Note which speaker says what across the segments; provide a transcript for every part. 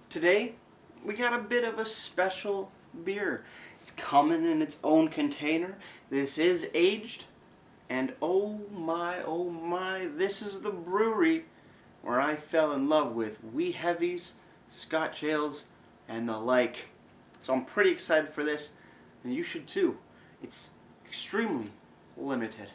Speaker 1: Today, we got a bit of a special beer. It's coming in its own container. This is aged. And oh my, this is the brewery where I fell in love with wee heavies, Scotch ales, and the like. So I'm pretty excited for this, and you should too. It's extremely limited.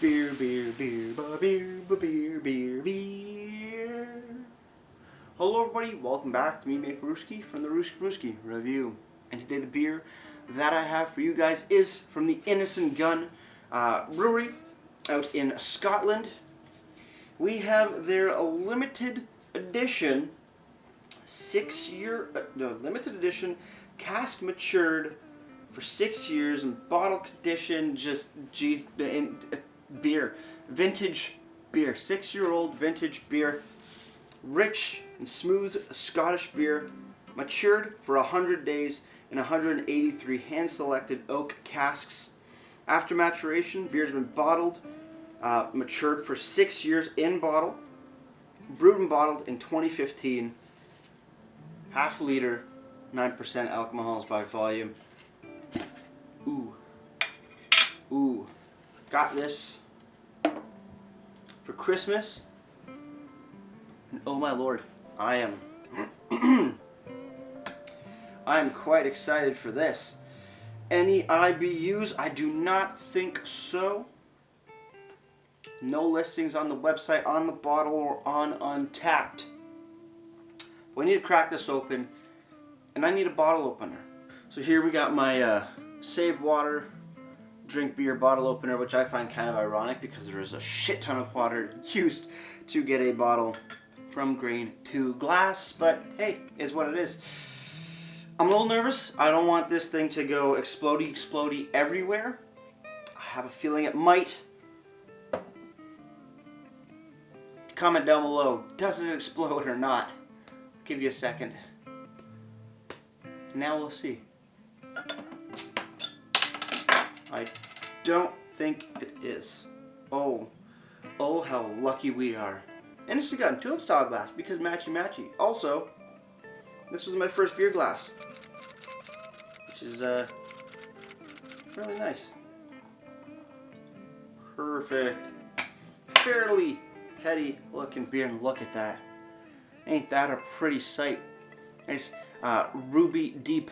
Speaker 1: Beer, beer, beer, beer. Hello everybody, welcome back to me, Make Brewski from the Brewski Review. And today the beer that I have for you guys is from the Innis and Gunn brewery out in Scotland. We have their limited edition limited edition cask matured for 6 years in bottle condition, beer, vintage beer, 6-year-old vintage beer, rich and smooth Scottish beer, matured for 100 days in 183 hand-selected oak casks. After maturation, beer has been bottled, matured for 6 years in bottle, brewed and bottled in 2015, half liter, 9% alcohols by volume. Ooh. Got this for Christmas, and oh my lord, I am quite excited for this. Any IBUs? I do not think so. No listings on the website, on the bottle, or on Untapped. We need to crack this open, and I need a bottle opener. So here we got my Save Water drink beer bottle opener, which I find kind of ironic because there is a shit ton of water used to get a bottle from grain to glass, but hey, is what it is. I'm a little nervous. I don't want this thing to go explodey everywhere. I have a feeling it might. Comment down below, does it explode or not? I'll give you a second. Now we'll see. I don't think it is. Oh, how lucky we are. And it's got a tulip style glass because matchy. Also, this was my first beer glass, which is really nice. Perfect. Fairly heady looking beer, and look at that. Ain't that a pretty sight? Nice ruby deep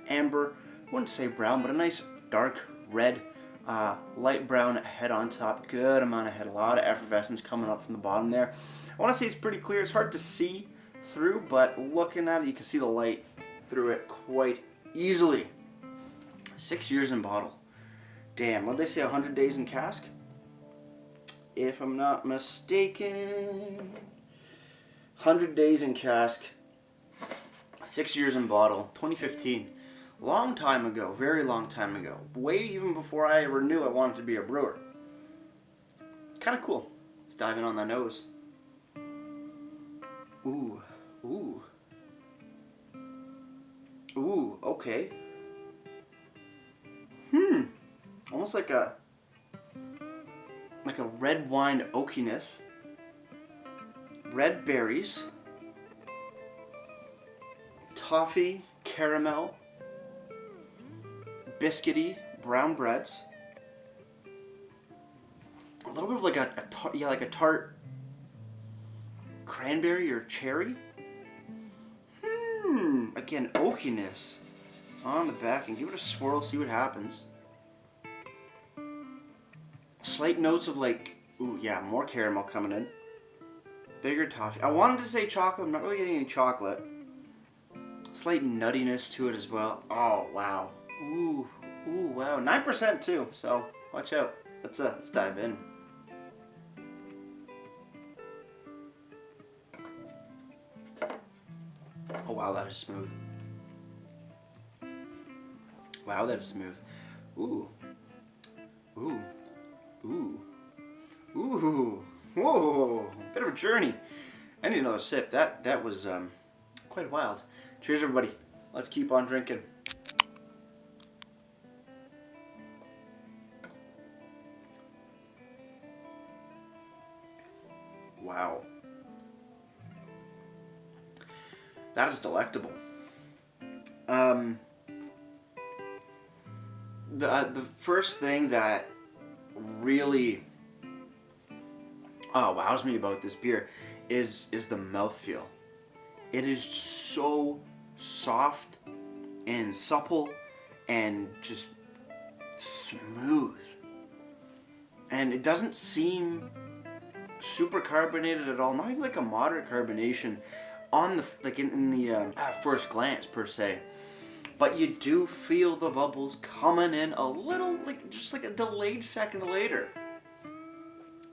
Speaker 1: amber. I wouldn't say brown, but a nice dark red, light brown head on top. Good amount of head, a lot of effervescence coming up from the bottom there. I want to say it's pretty clear. It's hard to see through, but looking at it, you can see the light through it quite easily. 6 years in bottle. Damn, what did they say, 100 days in cask? If I'm not mistaken. 100 days in cask. 6 years in bottle. 2015. Long time ago. Very long time ago. Way even before I ever knew I wanted to be a brewer. Kind of cool. Let's dive in on the nose. Ooh, okay. Almost like a red wine oakiness. Red berries. Toffee, caramel, biscuity, brown breads. A little bit of like a tart cranberry or cherry. Again, oakiness on the back, and give it a swirl, see what happens. Slight notes of more caramel coming in. Bigger toffee. I wanted to say chocolate, I'm not really getting any chocolate. Slight nuttiness to it as well. Oh, wow. Ooh, wow. 9% too, so watch out. Let's dive in. Oh, wow, that is smooth. Wow, that is smooth. Ooh. Whoa. Bit of a journey. I need another sip. That was quite wild. Cheers, everybody. Let's keep on drinking. Wow. That is delectable. The first thing that really wows me about this beer is the mouthfeel. It is so soft and supple and just smooth. And it doesn't seem super carbonated at all. Not even like a moderate carbonation on the in the at first glance per se. But you do feel the bubbles coming in a little, just like a delayed second later,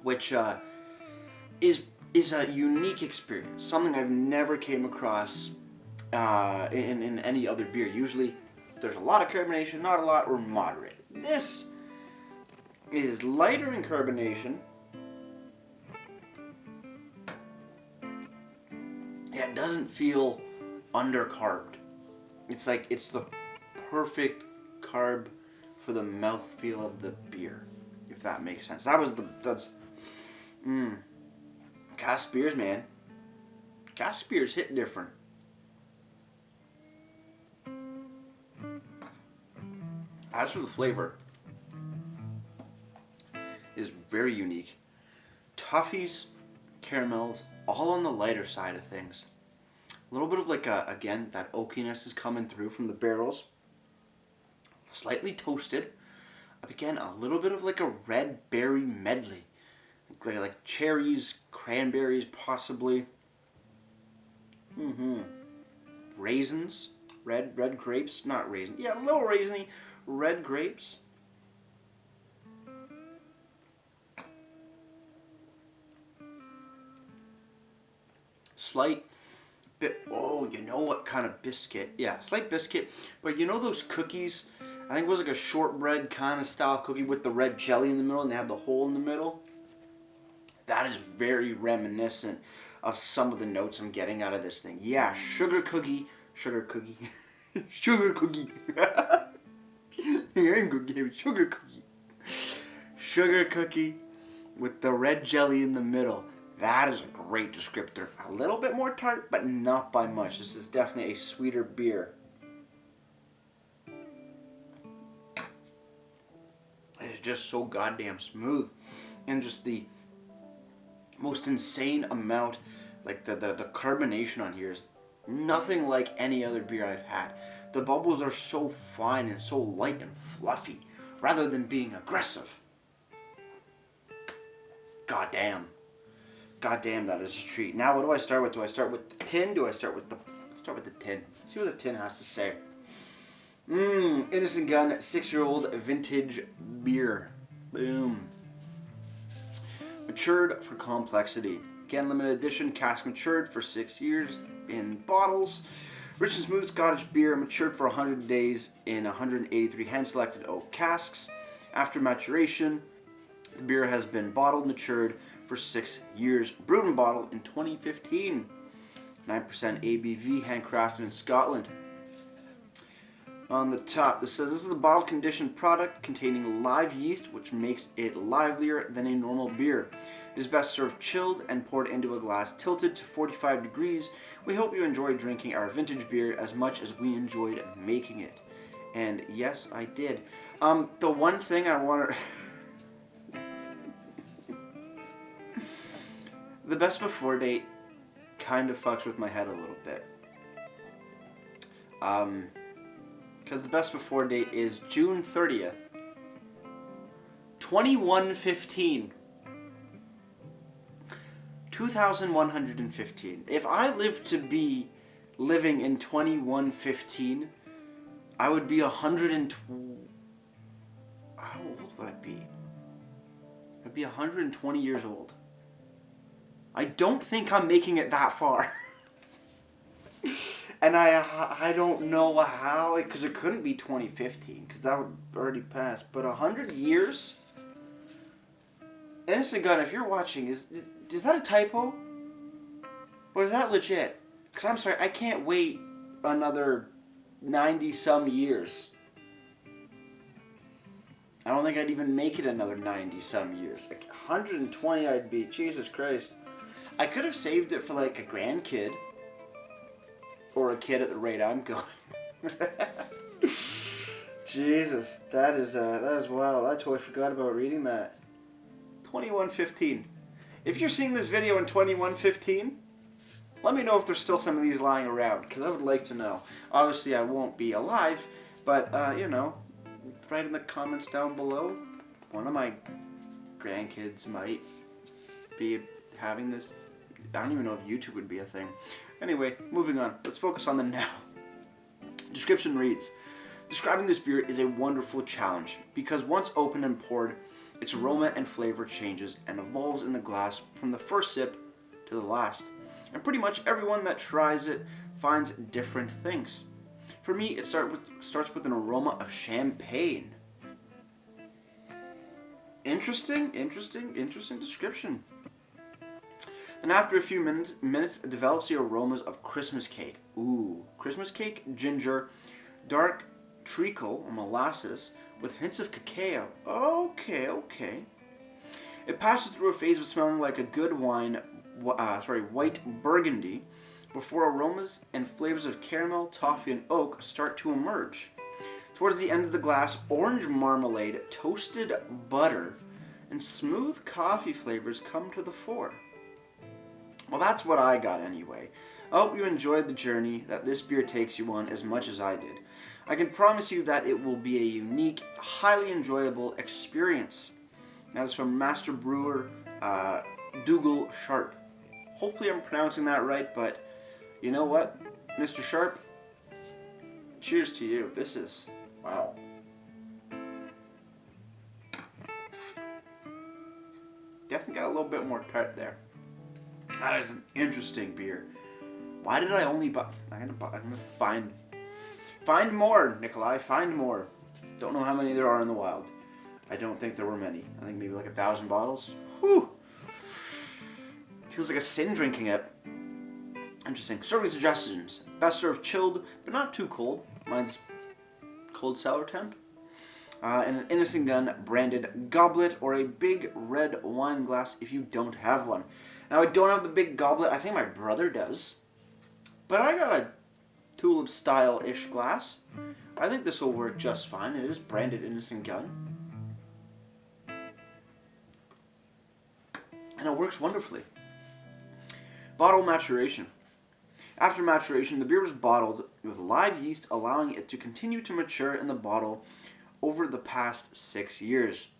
Speaker 1: which is a unique experience. Something I've never came across in any other beer. Usually, there's a lot of carbonation, not a lot, or moderate. This is lighter in carbonation. Yeah, it doesn't feel undercarbed. It's like it's the perfect carb for the mouthfeel of the beer, if that makes sense. Cask beers, man. Cask beers hit different. As for the flavor, it is very unique. Toffees, caramels, all on the lighter side of things. A little bit of again, that oakiness is coming through from the barrels. Slightly toasted. Again, a little bit of a red berry medley. Like cherries, cranberries, possibly. Raisins. Red grapes. Not raisins. Yeah, a little raisiny. Red grapes. Slight bit, you know what kind of biscuit? Yeah, slight biscuit. But you know those cookies? I think it was like a shortbread kind of style cookie with the red jelly in the middle and they had the hole in the middle. That is very reminiscent of some of the notes I'm getting out of this thing. Yeah, sugar cookie. Sugar cookie. Sugar cookie. Sugar cookie. Sugar cookie with the red jelly in the middle. That is a great descriptor. A little bit more tart, but not by much. This is definitely a sweeter beer. It's just so goddamn smooth. And just the most insane amount, the carbonation on here is nothing like any other beer I've had. The bubbles are so fine and so light and fluffy, rather than being aggressive. Goddamn, that is a treat. Now, what do I start with? Do I start with the tin? Do I start with the... Let's start with the tin. See what the tin has to say. Innis and Gunn 6-year-old vintage beer. Boom. Matured for complexity. Again, limited edition, cask matured for 6 years in bottles. Rich and smooth Scottish beer, matured for 100 days in 183 hand-selected oak casks. After maturation, the beer has been bottled, matured for 6 years. Brewed and bottled in 2015. 9% ABV, handcrafted in Scotland. On the top, this says, this is a bottle-conditioned product containing live yeast, which makes it livelier than a normal beer. It is best served chilled and poured into a glass tilted to 45 degrees. We hope you enjoy drinking our vintage beer as much as we enjoyed making it. And yes, I did. The one thing I want to... The best before date kind of fucks with my head a little bit. Because the best before date is June 30th, 2115. 2115. If I lived to be living in 2115, I would be 120... How old would I be? I'd be 120 years old. I don't think I'm making it that far. And I don't know how, because it couldn't be 2015, because that would already pass. But 100 years? Innis and Gunn, if you're watching, is that a typo? Or is that legit? Because I'm sorry, I can't wait another 90-some years. I don't think I'd even make it another 90-some years. 120 I'd be, Jesus Christ. I could have saved it for like a grandkid. Or a kid at the rate I'm going. Jesus, that is wild. I totally forgot about reading that. 2115. If you're seeing this video in 2115, let me know if there's still some of these lying around, because I would like to know. Obviously, I won't be alive, but, you know, write in the comments down below. One of my grandkids might be having this. I don't even know if YouTube would be a thing. Anyway, moving on. Let's focus on the now. Description reads, describing this beer is a wonderful challenge because once opened and poured, its aroma and flavor changes and evolves in the glass from the first sip to the last. And pretty much everyone that tries it finds different things. For me, it starts with an aroma of champagne. Interesting description. And after a few minutes, it develops the aromas of Christmas cake. Ooh, Christmas cake, ginger, dark treacle, or molasses, with hints of cacao. Okay. It passes through a phase of smelling like a good wine, white burgundy, before aromas and flavors of caramel, toffee, and oak start to emerge. Towards the end of the glass, orange marmalade, toasted butter, and smooth coffee flavors come to the fore. Well, that's what I got anyway. I hope you enjoyed the journey that this beer takes you on as much as I did. I can promise you that it will be a unique, highly enjoyable experience. That is from Master Brewer Dougal Sharp. Hopefully I'm pronouncing that right, but you know what, Mr. Sharp? Cheers to you. This is, wow. Definitely got a little bit more tart there. That is an interesting beer. Why did I only buy? I'm gonna find more, Nikolai. Find more. Don't know how many there are in the wild. I don't think there were many. I think maybe like 1,000 bottles. Whew. Feels like a sin drinking it. Interesting. Serving suggestions. Best served chilled, but not too cold. Mine's cold cellar temp. In an Innis Gunn branded goblet or a big red wine glass if you don't have one. Now, I don't have the big goblet. I think my brother does. But I got a tulip style-ish glass. I think this will work just fine. It is branded Innis Gunn. And it works wonderfully. Bottle maturation. After maturation, the beer was bottled with live yeast, allowing it to continue to mature in the bottle over the past 6 years,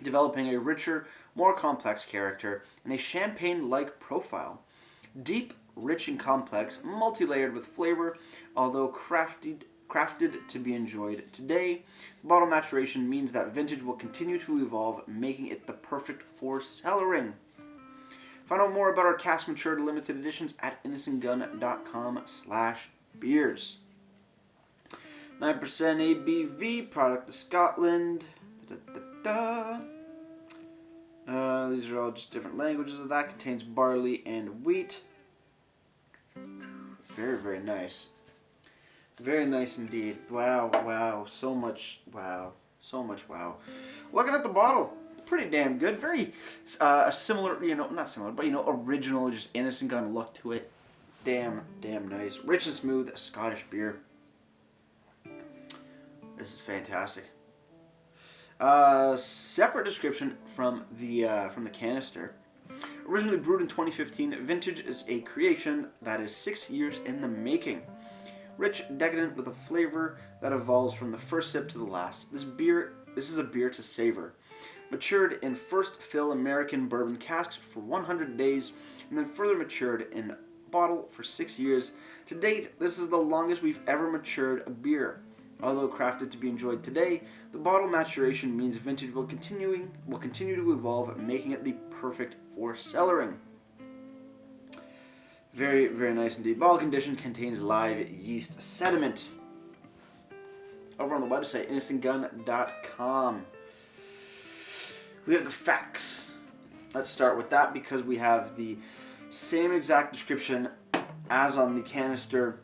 Speaker 1: developing a richer, more complex character and a champagne-like profile. Deep, rich and complex, multi-layered with flavor, although crafted to be enjoyed today. Bottle maturation means that vintage will continue to evolve, making it the perfect for cellaring. Find out more about our cask matured limited editions at innisandgunn.com/beers. 9% ABV, product of Scotland. These are all just different languages of that. Contains barley and wheat. Very, very nice. Very nice indeed. Wow. So much wow. Looking at the bottle, pretty damn good. Very similar, not similar, but original, just Innis Gunn look to it. Damn nice. Rich and smooth Scottish beer. This is fantastic. Separate description from the canister. Originally brewed in 2015, vintage is a creation that is 6 years in the making. Rich, decadent, with a flavor that evolves from the first sip to the last. This is a beer to savor. Matured in first fill American bourbon casks for 100 days, and then further matured in bottle for 6 years. To date, this is the longest we've ever matured a beer. Although crafted to be enjoyed today, the bottle maturation means vintage will continue to evolve, making it the perfect for cellaring. Very, very nice indeed. Bottle condition contains live yeast sediment. Over on the website, innisandgunn.com. We have the facts. Let's start with that because we have the same exact description as on the canister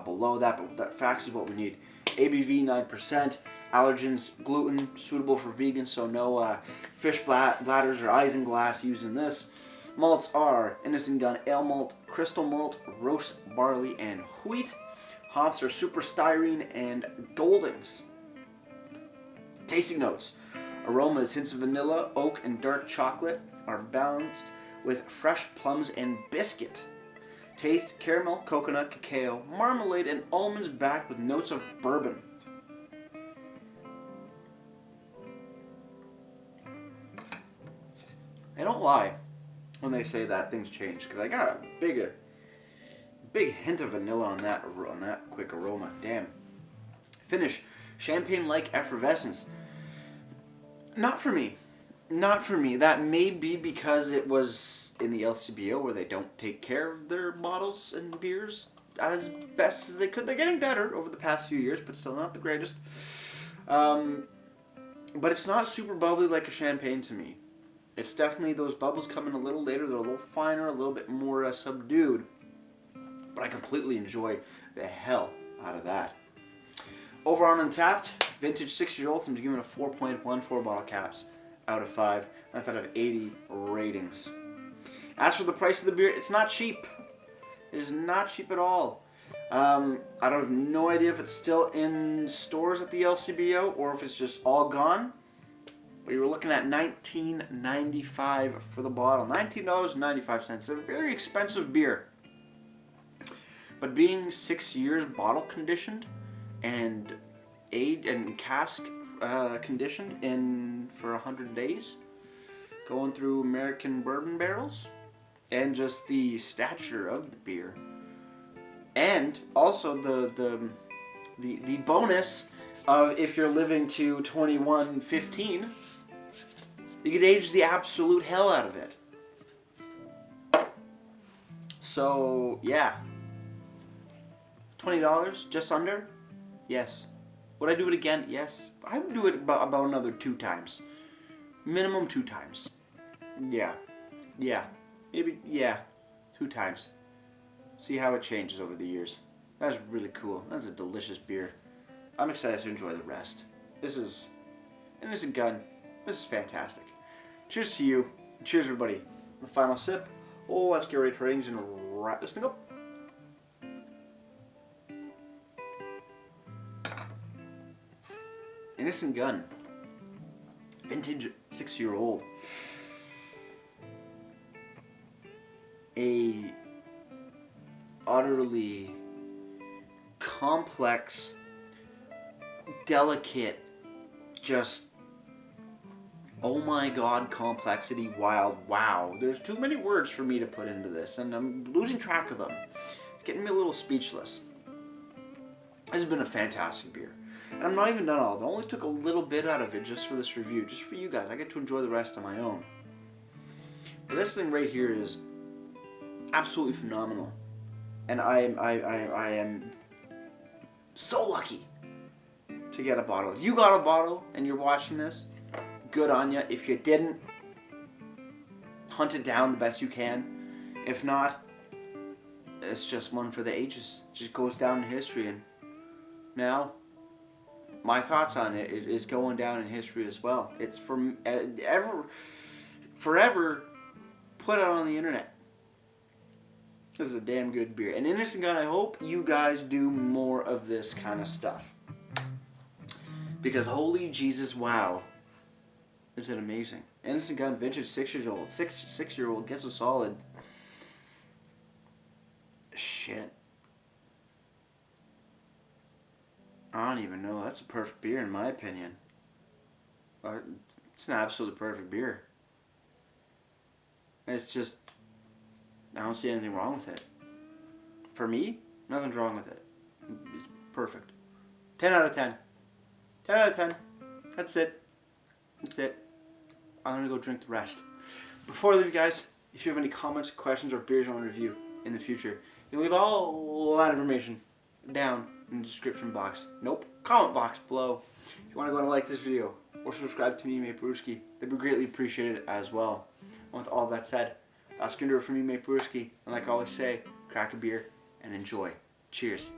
Speaker 1: below that, but that facts is what we need. ABV 9%, allergens, gluten, suitable for vegans, so no fish bladders or isinglass used in this. Malts are Innis and Gunn Ale Malt, Crystal Malt, Roast Barley, and Wheat. Hops are Super Styrene and Goldings. Tasting notes. Aromas, hints of vanilla, oak, and dark chocolate are balanced with fresh plums and biscuit. Taste, caramel, coconut, cacao, marmalade, and almonds backed with notes of bourbon. I don't lie when they say that things change, because I got a big hint of vanilla on that quick aroma. Damn. Finish, champagne-like effervescence. Not for me. Not for me. That may be because it was in the LCBO where they don't take care of their bottles and beers as best as they could. They're getting better over the past few years, but still not the greatest. But it's not super bubbly like a champagne to me. It's definitely those bubbles come in a little later. They're a little finer, a little bit more subdued. But I completely enjoy the hell out of that. Over on Untapped, vintage 6-year-old, I'm giving it a 4.14 bottle caps out of 5. That's out of 80 ratings. As for the price of the beer, it's not cheap. It is not cheap at all. I have no idea if it's still in stores at the LCBO or if it's just all gone. But you were looking at $19.95 for the bottle. $19.95. It's a very expensive beer. But being 6 years bottle conditioned and aged and cask conditioned for 100 days, going through American bourbon barrels, and just the stature of the beer, and also the bonus of if you're living to 21-15, you could age the absolute hell out of it. So yeah, $20, just under. Yes. Would I do it again? Yes. I would do it about another 2 times. Minimum 2 times. Yeah. Maybe, 2 times. See how it changes over the years. That's really cool. That's a delicious beer. I'm excited to enjoy the rest. This is Innis and Gunn. This is fantastic. Cheers to you. Cheers, everybody. The final sip. Oh, let's get ready for ratings and wrap this thing up. Innis and Gunn, vintage 6-year-old. A utterly complex, delicate, just oh my god, complexity, wild, wow. There's too many words for me to put into this, and I'm losing track of them. It's getting me a little speechless. This has been a fantastic beer. And I'm not even done all of it. I only took a little bit out of it just for this review, just for you guys. I get to enjoy the rest on my own. But this thing right here is absolutely phenomenal. And I am so lucky to get a bottle. If you got a bottle and you're watching this, good on you. If you didn't, hunt it down the best you can. If not, it's just one for the ages. It just goes down in history. And now, my thoughts on it is going down in history as well. It's forever put out on the internet. This is a damn good beer. And Innis and Gunn, I hope you guys do more of this kind of stuff. Because holy Jesus, wow. Is it amazing? Innis and Gunn, vintage 6-year-old. Six-year-old gets a solid. Shit. I don't even know. That's a perfect beer in my opinion. It's an absolutely perfect beer. It's just, I don't see anything wrong with it. For me, nothing's wrong with it. It's perfect. 10 out of 10. 10 out of 10. That's it. That's it. I'm going to go drink the rest. Before I leave you guys, if you have any comments, questions, or beers you want to review in the future, you can leave all that information down in the description box. Nope, comment box below. If you want to go and like this video or subscribe to me, Mate Brewski, that'd be greatly appreciated as well. And with all that said, that's going to do it for me, Mate Brewski. And like I always say, crack a beer and enjoy. Cheers.